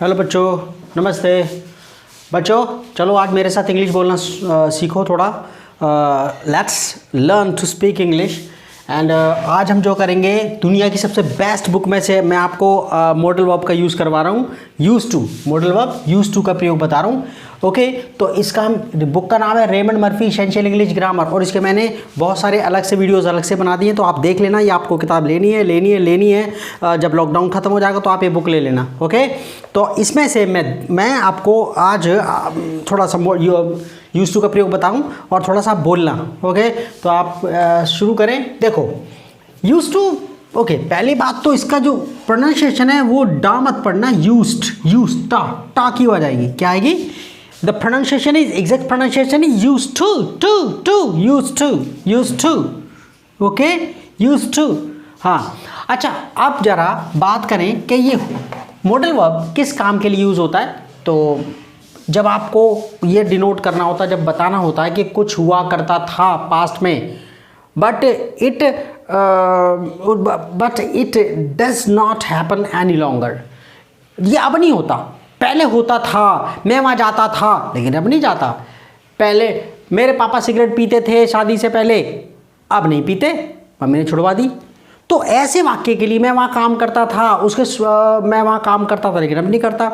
Hello बच्चों, नमस्ते बच्चों। चलो आज मेरे साथ इंग्लिश बोलना सीखो थोड़ा। Let's learn to speak English. And आज हम जो करेंगे, दुनिया की सबसे बेस्ट बुक में से मैं आपको मॉडल वर्ब का यूज़ करवा रहा हूँ। Use to, model verb use to का प्रयोग बता रहा हूँ। ओके, तो इसका हम बुक का नाम है Raymond Murphy essential English grammar, और इसके मैंने बहुत सारे अलग से वीडियोस अलग से बना दिए हैं, तो आप देख लेना। ये आपको किताब लेनी है। जब लॉकडाउन ख़त्म हो जाएगा तो आप ये बुक ले लेना। ओके, तो इसमें से मैं आपको आज थोड़ा सा यूज़ टू का प्रयोग बताऊं और थोड़ा सा बोलना। ओके, तो आप शुरू करें। देखो, यूज़ टू। ओके, पहली बात तो इसका जो प्रोनाउंसिएशन है वो डा मत पढ़ना, यूज्ड टा की आवाज आएगी। क्या आएगी? The pronunciation is exact pronunciation is used to used to. Okay, used to. हाँ, अच्छा, अब जरा बात करें कि ये मॉडल वर्ब किस काम के लिए यूज़ होता है। तो जब आपको ये डिनोट करना होता है, जब बताना होता है कि कुछ हुआ करता था पास्ट में, but it does not happen any longer. ये अब नहीं होता, पहले होता था। मैं वहाँ जाता था लेकिन अब नहीं जाता। पहले मेरे पापा सिगरेट पीते थे शादी से पहले, अब नहीं पीते, मम्मी ने छुड़वा दी। तो ऐसे वाक्य के लिए मैं वहाँ काम करता था, मैं वहाँ काम करता था लेकिन अब नहीं करता।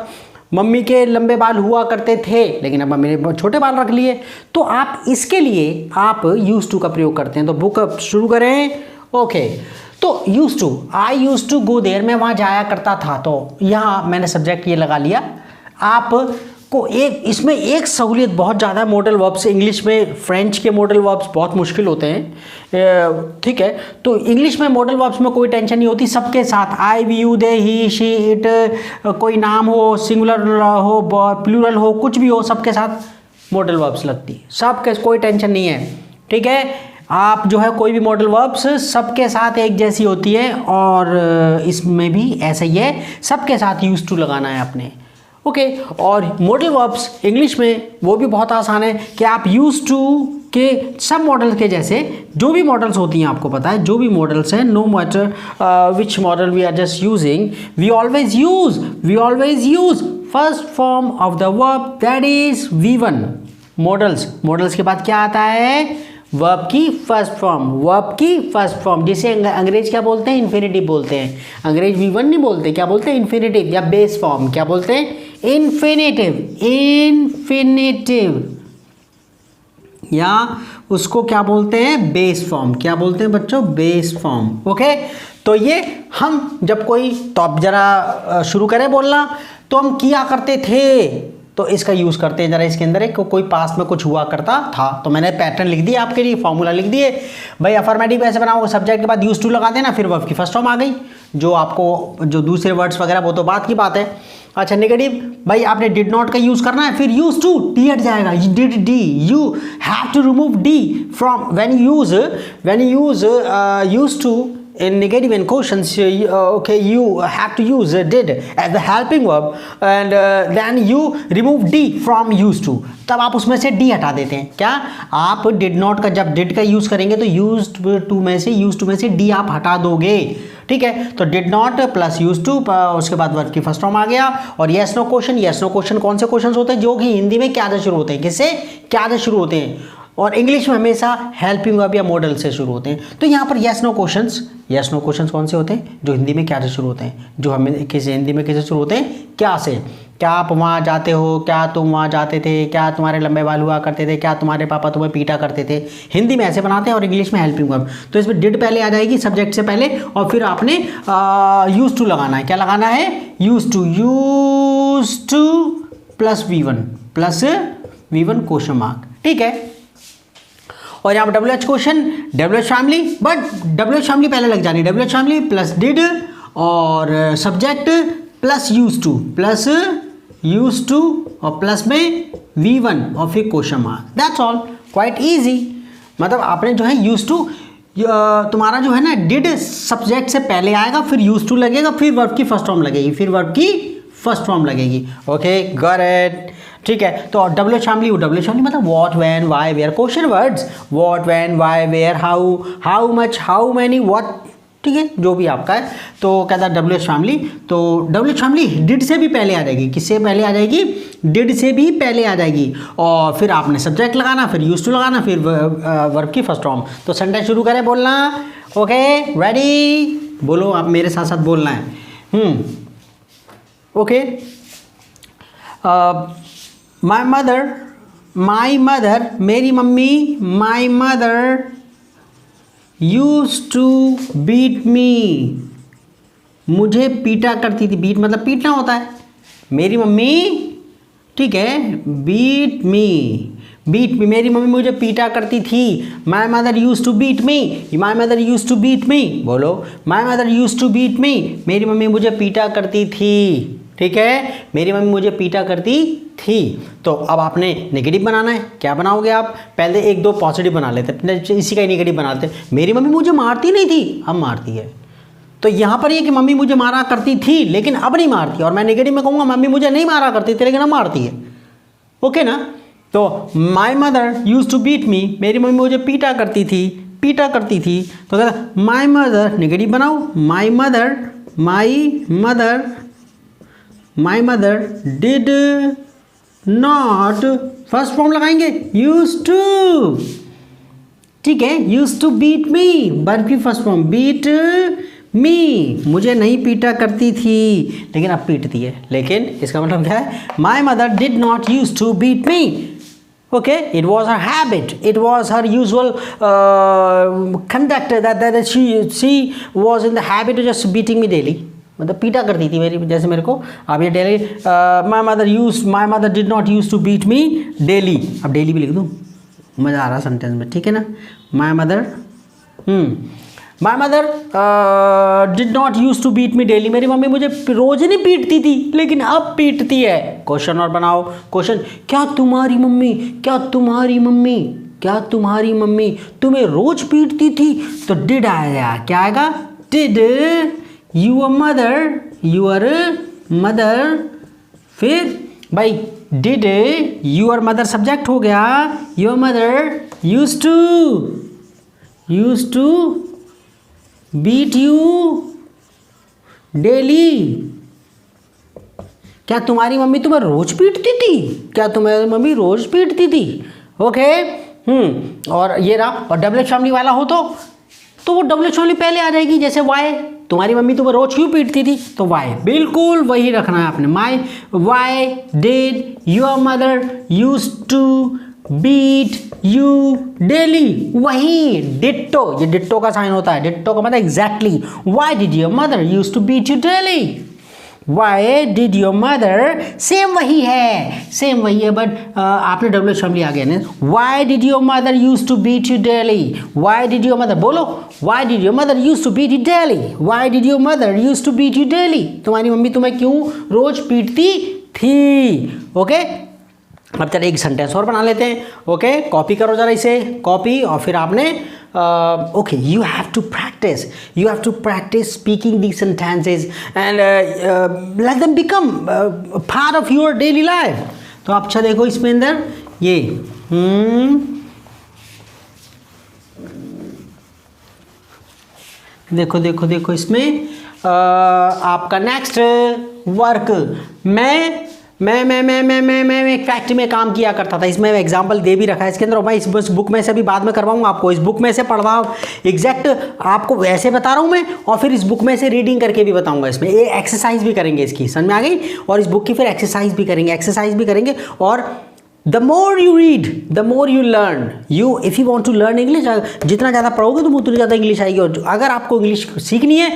मम्मी के लंबे बाल हुआ करते थे लेकिन अब मम्मी ने छोटे बाल रख लिए। तो आप इसके लिए आप यूज टू का प्रयोग करते हैं। तो बुक अब शुरू करें। ओके, तो use to, I use to go there, मैं वहाँ जाया करता था। तो यहाँ मैंने सब्जेक्ट ये लगा लिया। आपको इसमें एक सहूलियत बहुत ज़्यादा है मॉडल वर्ब्स। इंग्लिश में फ्रेंच के मॉडल वर्ब्स बहुत मुश्किल होते हैं, ठीक है। तो इंग्लिश में मॉडल वर्ब्स में कोई टेंशन नहीं होती, सबके साथ I we you they he she it, कोई नाम हो, सिंगुलर हो, प्लूरल हो, कुछ भी हो, सबके साथ मॉडल वर्ब्स लगती है। सबके कोई टेंशन नहीं है, ठीक है। आप जो है कोई भी मॉडल वर्ब्स सबके साथ एक जैसी होती है, और इसमें भी ऐसा ही है, सबके साथ यूज टू लगाना है आपने। ओके, और मॉडल वर्ब्स इंग्लिश में वो भी बहुत आसान है कि आप यूज टू के सब मॉडल के जैसे जो भी मॉडल्स होती हैं, आपको पता है जो भी मॉडल्स हैं, no matter which model we are just using, we always use first form of the verb, that is V1। Models के बाद क्या आता है? वर्ब की फर्स्ट फॉर्म, जिसे अंग्रेज क्या बोलते हैं? इन्फिनिटिव बोलते हैं। अंग्रेज V1 नहीं बोलते, क्या बोलते हैं? इन्फिनिटिव या बेस फॉर्म। क्या बोलते हैं? इन्फिनिटिव, या उसको क्या बोलते हैं? Base form. क्या बोलते हैं बच्चों? Base form. ओके, तो ये हम जब कोई, तो अब जरा शुरू करें बोलना। तो हम किया करते थे, तो इसका यूज़ करते हैं। जरा इसके अंदर एक कोई पास्ट में कुछ हुआ करता था, तो मैंने पैटर्न लिख दिया आपके लिए, फॉर्मूला लिख दिए भाई। अफर्मेटिव ऐसे बनाओगे, सब्जेक्ट के बाद यूज टू लगा देना, फिर वर्ब की फर्स्ट फॉर्म आ गई। जो आपको जो दूसरे वर्ड्स वगैरह वो तो बात की बात है। अच्छा, नेगेटिव भाई आपने डिड नॉट का यूज़ करना है, फिर यूज टू, डी हट जाएगा, did D, you have to remove D from when you use use to in negative and quotients. Okay, you have to use did as the helping verb, and then you remove d from used to। तब आप उसमें से d हटा देते हैं। क्या आप did not का जब did का यूज़ करेंगे तो used to में से d आप हटा दोगे, ठीक है। तो did not plus used to, उसके बाद वर्ब की फर्स्ट फॉर्म आ गया। और yes no क्वेश्चन कौन से क्वेश्चन होते हैं? जो कि हिंदी में क्या से शुरू होते हैं, किससे? क्या से शुरू होते हैं, और इंग्लिश में हमेशा हेल्पिंग वर्ब या मॉडल से शुरू होते हैं। तो यहाँ पर यस नो क्वेश्चंस कौन से होते हैं? जो हिंदी में क्या से शुरू होते हैं, जो हमें हिंदी में कैसे शुरू होते हैं? क्या से। क्या आप वहाँ जाते हो? क्या तुम वहाँ जाते थे? क्या तुम्हारे लंबे बाल हुआ करते थे? क्या तुम्हारे पापा तुम्हें पीटा करते थे? हिंदी में ऐसे बनाते हैं और इंग्लिश में हेल्पिंग वर्ब। तो इसमें डिड पहले आ जाएगी सब्जेक्ट से पहले, और फिर आपने यूज टू लगाना है। क्या लगाना है? Use two plus V1 question mark, ठीक है। और यहाँ पर WH question, WH family, but WH family पहले लग जानी। WH फैमिली प्लस डिड और सब्जेक्ट प्लस यूज टू और प्लस में V1 और फिर question mark. That's all, quite easy. मतलब आपने जो है यूज टू, तुम्हारा जो है ना, डिड सब्जेक्ट से पहले आएगा, फिर यूज टू लगेगा, फिर वर्ब की फर्स्ट फॉर्म लगेगी। ओके, गॉट इट, ठीक है। तो WH फैमिली मतलब what, when, why, where, question words, what, when, why, where, how much, how many, what, ठीक है, जो भी आपका है। तो कहता है WH फैमिली, तो WH फैमिली डिड से भी पहले आ जाएगी। किससे पहले आ जाएगी? डिड से भी पहले आ जाएगी। और फिर आपने सब्जेक्ट लगाना, फिर यूज्ड टू लगाना, फिर वर्ब की फर्स्ट फॉर्म। तो सेंटेंस शुरू करें बोलना। ओके रेडी, बोलो, आप मेरे साथ साथ बोलना है। ओके, माई मदर, मेरी mummy, my mother used to beat me, मुझे पीटा करती थी। बीट मतलब पीटना होता है। मेरी मम्मी, ठीक है, बीट मी, मेरी मम्मी मुझे पीटा करती थी। My mother used to beat me, my mother used to beat me, बोलो, my mother used to beat me, मेरी मम्मी मुझे पीटा करती थी। ठीक है, मेरी मम्मी मुझे पीटा करती थी। तो अब आपने नेगेटिव बनाना है। क्या बनाओगे आप? पहले एक दो पॉजिटिव बना लेते, इसी का ही नेगेटिव बनाते। मेरी मम्मी मुझे मारती नहीं थी, अब मारती है। तो यहाँ पर ये कि मम्मी मुझे मारा करती थी लेकिन अब नहीं मारती, और मैं नेगेटिव में कहूँगा मम्मी मुझे नहीं मारा करती थी लेकिन अब मारती है। ओके ना? तो my mother used to beat me, मेरी मम्मी मुझे पीटा करती थी। तो कहता माई मदर, नेगेटिव बनाओ, my mother did not, first form लगाएंगे यूज्ड टू, ठीक है, used to beat me, verb की फर्स्ट फॉर्म, बीट मी, मुझे नहीं पीटा करती थी लेकिन अब पीटती है। लेकिन इसका मतलब क्या है? My mother did not use to beat me. Okay, it was her habit, it was her usual conduct that she was in the habit of just beating me daily. मतलब पीटा करती थी मेरी, जैसे मेरे को अब ये daily, my mother did not use to beat me daily. अब डेली भी लिख दूँ, मज़ा आ रहा सेंटेंस में, ठीक है ना? My mother did not use to beat me daily, मेरी मम्मी मुझे रोज नहीं पीटती थी लेकिन अब पीटती है। क्वेश्चन और बनाओ। क्वेश्चन, क्या तुम्हारी मम्मी तुम्हें रोज पीटती थी? तो डिड आएगा। क्या आएगा? डिड योर मदर, फिर भाई डिड योर मदर सब्जेक्ट हो गया, your mother use to beat you daily. क्या तुम्हारी मम्मी तुम्हें रोज पीटती थी? ओके, और ये रहा। और WH फैमिली वाला हो तो वो WH फैमिली पहले आ जाएगी, जैसे वाई, तुम्हारी मम्मी तुम्हें रोज क्यों पीटती थी? तो वाई, बिल्कुल वही रखना है आपने। Why did your mother use to beat you daily, वही डिट्टो, ये डिट्टो का साइन होता है। डिट्टो का मतलब exactly. Why did your mother use to beat you daily, why did your mother, same वही है बट आपने WH फैमिली आ गया ना। Why did your mother use to beat you daily, why did your mother, बोलो, why did your mother use to beat you daily, why did your mother use to beat you daily, तुम्हारी mummy तुम्हें क्यों रोज पीटती थी। Okay, अब चलिए एक sentence और बना लेते हैं। ओके, कॉपी करो जरा इसे, कॉपी, और फिर आपने okay, you have to practise speaking these sentences and let them become part of your daily life. तो आप अच्छा देखो इसमें अंदर ये देखो इसमें आपका नेक्स्ट वर्क, मैं एक फैक्ट्री में काम किया करता था। इसमें एग्जाम्पल दे भी रखा है इसके अंदर, और मैं इस बुक में से भी बाद में करवाऊंगा आपको। इस बुक में से पढ़वा एग्जैक्ट आपको वैसे बता रहा हूँ मैं, और फिर इस बुक में से रीडिंग करके भी बताऊंगा। इसमें ये एक्सरसाइज भी करेंगे, इसकी समझ में आ गई? और इस बुक की फिर एक्सरसाइज भी करेंगे। और the more you read the more you learn. If you want to learn English, जितना ज़्यादा पढ़ोगे तो उतनी ज़्यादा इंग्लिश आएगी। और अगर आपको इंग्लिश सीखनी है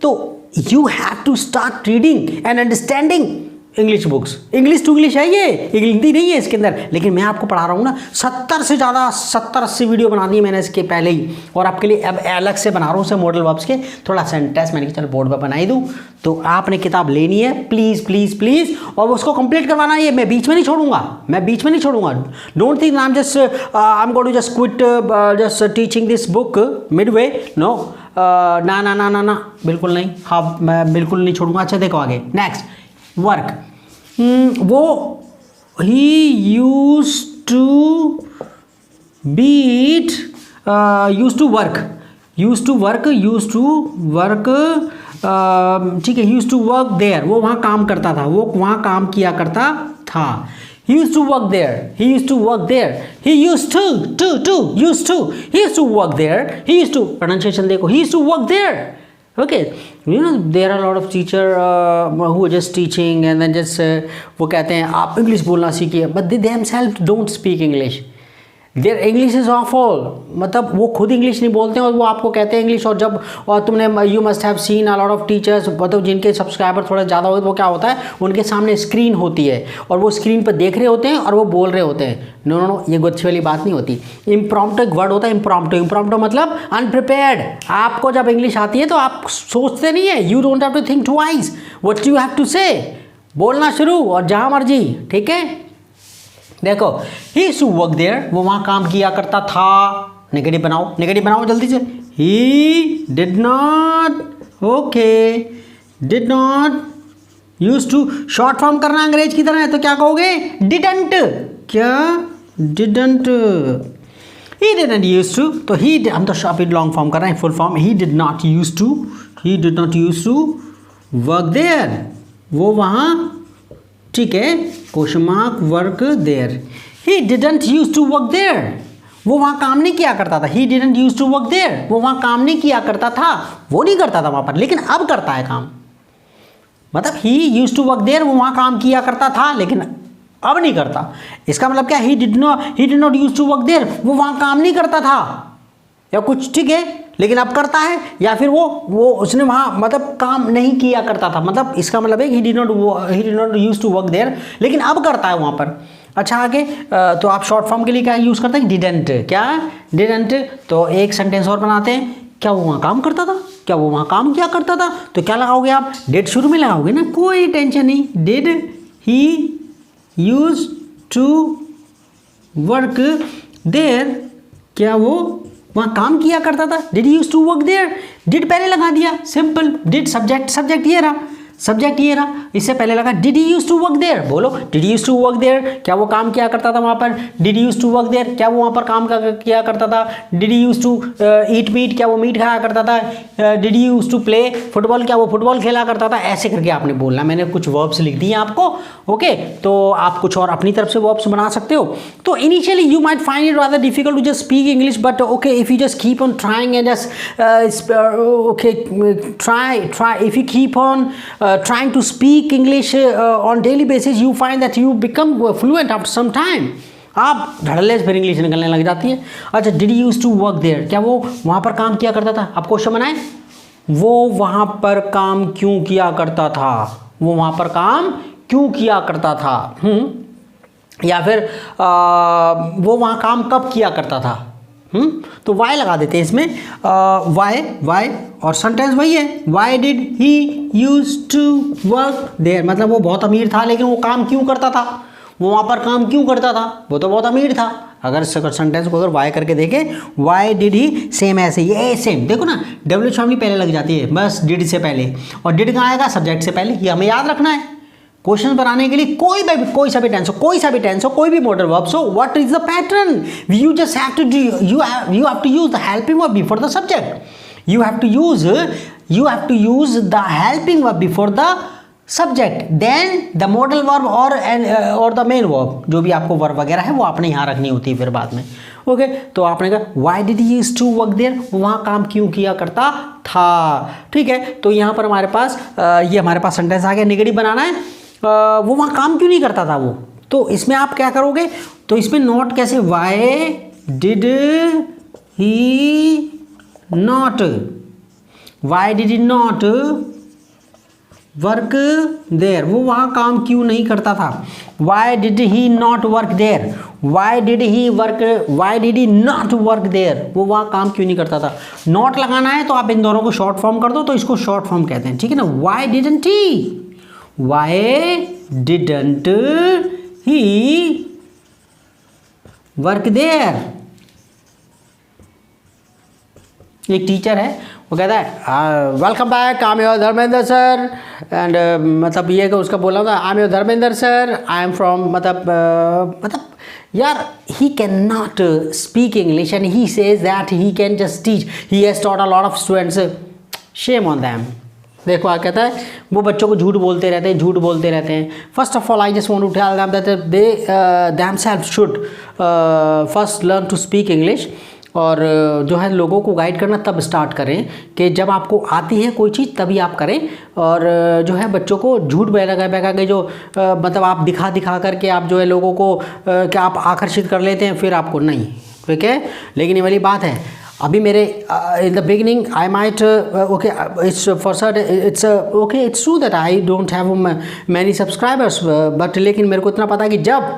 तो you have to start reading and understanding English books. English to English है ये, हिंदी नहीं है इसके अंदर, लेकिन मैं आपको पढ़ा रहा हूँ ना। 70-80 वीडियो बना दी मैंने इसके पहले ही, और आपके लिए अब अलग से बना रहा हूँ उसे मॉडल वर्ब्स के। थोड़ा सेंटेंस मैंने चल बोर्ड पर बनाई दूँ। तो आपने किताब लेनी है प्लीज़, और उसको कंप्लीट करवाना है। मैं बीच में नहीं छोड़ूंगा। Don't think I am going to just quit just teaching this book midway. No, ना, बिल्कुल नहीं। हाँ, मैं बिल्कुल नहीं छोड़ूंगा। अच्छा देखो आगे, नेक्स्ट वर्क। वो ही use to work, use to work, ठीक है, यूज टू वर्क देयर, वो वहाँ काम करता था, वो वहाँ काम किया करता था। He used to work there. He used to work there. He used to used to. He used to work there. He used to, pronunciation देखो, he used to work there. Okay, you know there are a lot of teacher who are just teaching and then just वो कहते हैं आप English बोलना सीखिए, but they themselves don't speak English. Their English is awful, मतलब वो खुद English नहीं बोलते हैं और वो आपको कहते हैं इंग्लिश। और तुमने you must have seen a lot of teachers, मतलब जिनके सब्सक्राइबर थोड़ा ज़्यादा होते, वो क्या होता है, उनके सामने स्क्रीन होती है और वो स्क्रीन पर देख रहे होते हैं और वो बोल रहे होते हैं। नो नो नो, ये गुच्छे वाली बात नहीं होती। इम्प्रॉम्प्टू एक वर्ड होता है, इम्प्रॉम्प्टू मतलब अनप्रिपेयर्ड। आपको जब इंग्लिश आती है तो आप सोचते नहीं है, you don't have to think twice, what you have to say, बोलना शुरू और जहाँ मर्जी। ठीक है, देखो, he used to work there, वो वहाँ काम किया करता था। नेगेटिव बनाओ जल्दी से। He did not, okay, did not used to, short form करना अंग्रेज की तरह है तो क्या कहोगे, डिडंट। क्या, didn't, he didn't used to, तो ही, हम तो अभी लॉन्ग फॉर्म कर रहे हैं, full form, he did not used to work there, वो वहाँ, ठीक है, question mark, work there. He didn't use to work there, वो वहाँ काम नहीं किया करता था। He didn't use to work there, वो वहाँ काम नहीं किया करता था, वो नहीं करता था वहाँ पर, लेकिन अब करता है काम। मतलब ही यूज टू वर्क देयर, वो वहाँ काम किया करता था लेकिन अब नहीं करता। इसका मतलब क्या, he did not use to work there, वो वहाँ काम नहीं करता था या कुछ, ठीक है, लेकिन अब करता है, या फिर वो उसने वहाँ मतलब काम नहीं किया करता था। मतलब इसका मतलब है he did not use to work there, लेकिन अब करता है वहाँ पर। अच्छा आगे, तो आप शॉर्ट फॉर्म के लिए क्या यूज़ करते हैं, डिडंट। क्या, डिडंट। तो एक सेंटेंस और बनाते हैं, क्या वो वहाँ काम करता था, क्या वो वहाँ काम किया करता था, तो क्या लगाओगे आप, डिड शुरू में लगाओगे ना, कोई टेंशन नहीं। Did he use to work there, क्या वो वहाँ काम किया करता था, did he use to work there, did पहले लगा दिया, सिंपल, डिड सब्जेक्ट ये रहा, इससे पहले लगा did he use to work there. बोलो, did he use to work there, क्या वो काम किया करता था वहाँ पर, did he use to work there, क्या वो वहाँ पर काम किया करता था, did he use to eat meat, क्या वो मीट खाया करता था, did he use to play football, क्या वो फुटबॉल खेला करता था। ऐसे करके आपने बोलना। मैंने कुछ वर्ब्स लिख दिए आपको, ओके, तो आप कुछ और अपनी तरफ से वर्ब्स बना सकते हो। तो initially you might find it rather difficult to just speak English, but okay, if you just keep on trying and just okay, try if you keep on trying to speak English on daily basis, you find that you become fluent after some time. आप धड़ल्ले से फिर English निकलने लग जाती है। अच्छा, did you use to work there, क्या वो वहाँ पर काम किया करता था। अब क्वेश्चन बनाए, वो वहाँ पर काम क्यों किया करता था, वो वहाँ पर काम क्यों किया करता था, या फिर वो वहाँ काम कब किया करता था, तो वाई लगा देते हैं इसमें, वाई, और सेंटेंस वही है, why did he use to work there, मतलब वो बहुत अमीर था लेकिन वो काम क्यों करता था, वो वहाँ पर काम क्यों करता था, वो तो बहुत अमीर था। अगर सेंटेंस को अगर वाई करके देखें, वाई डिड ही, सेम ऐसे, ये सेम, देखो ना, डब्ल्यू फैमिली पहले लग जाती है, बस डिड से पहले, और डिड कहाँ आएगा, सब्जेक्ट से पहले। ये हमें याद रखना है क्वेश्चन बनाने के लिए। कोई सा भी टेंस हो, कोई भी मॉडल वर्ब्स हो, what is the pattern, you just have to do, you have to use the helping verb before the subject. You have to use the helping verb before the subject, then the modal verb or the main verb, जो भी आपको verb वगैरह है वो आपने यहाँ रखनी होती है फिर बाद में। ओके, तो आपने कहा why did he used to work there, वहाँ काम क्यों किया करता था। ठीक है, तो यहाँ पर हमारे पास ये हमारे पास सेंटेंस आ गया, नेगेटिव बनाना है, वो वहाँ काम क्यों नहीं करता था वो, तो इसमें आप क्या करोगे, तो इसमें नॉट कैसे, why did he not, why did he not work there, वो वहाँ काम क्यों नहीं करता था। Why did he not work there, why did he not work there, वो वहाँ काम क्यों नहीं करता था। नॉट लगाना है तो आप इन दोनों को शॉर्ट फॉर्म कर दो, तो इसको शॉर्ट फॉर्म कहते हैं, ठीक है ना। Y didn't he, Why didn't he work there? एक टीचर है, वो कहता है welcome back, I am your Dharmendra sir, and मतलब ये कि उसका बोला था I am your Dharmendra sir, I am from, मतलब यार he can not speak English and he says that he can just teach, he has taught a lot of students, shame on them. देखो क्या कहता है, वो बच्चों को झूठ बोलते रहते हैं, झूठ बोलते रहते हैं। First of all I just want to tell them that they themselves should first learn to speak English, और जो है लोगों को गाइड करना तब स्टार्ट करें कि जब आपको आती है कोई चीज़ तभी आप करें, और जो है बच्चों को झूठ बहका के जो मतलब आप दिखा करके आप जो है लोगों को क्या आप आकर्षित कर लेते हैं, फिर आपको नहीं, ठीक है। लेकिन ये वाली बात है, अभी मेरे in the beginning I might okay it's for sure it's okay it's true that I don't have many subscribers, but लेकिन मेरे को इतना पता है कि जब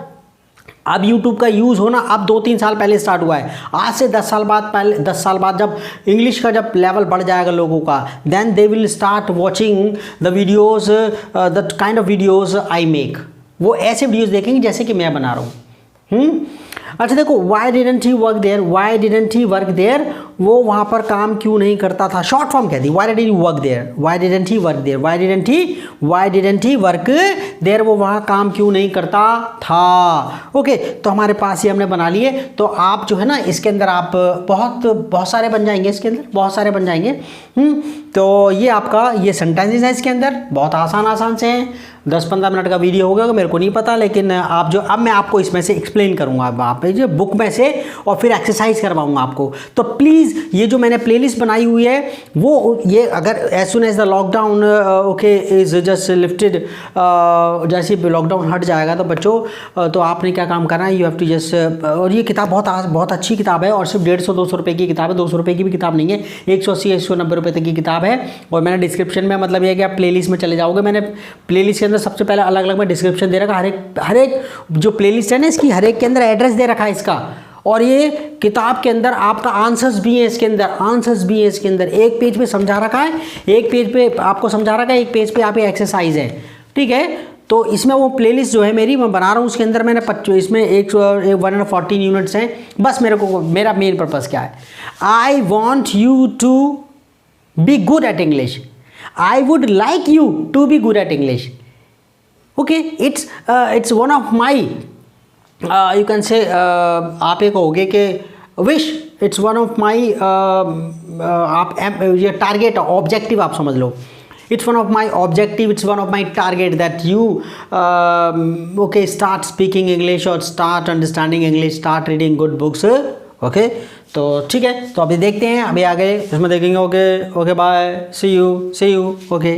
अब YouTube का यूज़ होना अब 2-3 साल पहले स्टार्ट हुआ है, आज से 10 साल बाद पहले 10 साल बाद जब इंग्लिश का जब लेवल बढ़ जाएगा लोगों का, then they will start watching the videos the kind of videos I make. वो ऐसे वीडियोज़ देखेंगे जैसे कि मैं बना रहा हूँ। अच्छा देखो, why didn't he work there, why didn't he work there, वो वहाँ पर काम क्यों नहीं करता था, शॉर्ट फॉर्म कह दी, why didn't he work there, why didn't he work there, why didn't he work there, वो वहाँ काम क्यों नहीं करता था। ओके, तो हमारे पास ये हमने बना लिए। तो आप जो है ना इसके अंदर आप बहुत सारे बन जाएंगे, इसके अंदर बहुत सारे बन जाएंगे। तो ये आपका ये सेंटेंसेस है, इसके अंदर बहुत आसान से हैं। 10-15 मिनट का वीडियो होगा, मेरे को नहीं पता, लेकिन आप जो अब मैं आपको इसमें से एक्सप्लेन करूँगा, आप जो बुक में से, और फिर एक्सरसाइज करवाऊँगा आपको। तो प्लीज़ ये जो मैंने प्लेलिस्ट बनाई हुई है वो ये अगर as soon as the lockdown okay is just lifted, जैसे लॉकडाउन हट जाएगा तो बच्चों तो आपने क्या काम करना है, यू हैव टू जस्ट, और ये किताब बहुत अच्छी किताब है, और सिर्फ 150-200 रुपये की किताब है, 200 रुपये की भी किताब नहीं है, 180-190 रुपये तक की किताब है। और मैंने डिस्क्रिप्शन में मतलब ये कि आप प्लेलिस्ट में चले जाओगे, मैंने प्लेलिस्ट के अंदर सबसे पहले अलग मैं डिस्क्रिप्शन दे रखा, हर एक जो प्लेलिस्ट है ना इसकी, हर एक के अंदर एड्रेस दे रखा है इसका, और ये किताब के अंदर आपका आंसर्स भी है, इसके अंदर आंसर्स भी है, इसके अंदर एक पेज पे समझा रखा है, एक पेज पे आपको समझा रखा है, एक पेज पे आप ये एक्सरसाइज है, ठीक है। तो इसमें वो प्लेलिस्ट जो है मेरी मैं बना रहा हूँ, उसके अंदर मैंने इसमें 114 यूनिट्स हैं। बस मेरा मेन पर्पज़ क्या है, I want you to be good at English, I would like you to be good at English. Okay, it's one of my you can say, आप ये कहोगे कि wish, it's one of my, आप ये target objective आप समझ लो, it's one of my objective, it's one of my target that you okay start speaking English or start understanding English, start reading good books। Okay, तो ठीक है, तो अभी देखते हैं, अभी आगे इसमें देखेंगे। Okay bye, see you okay.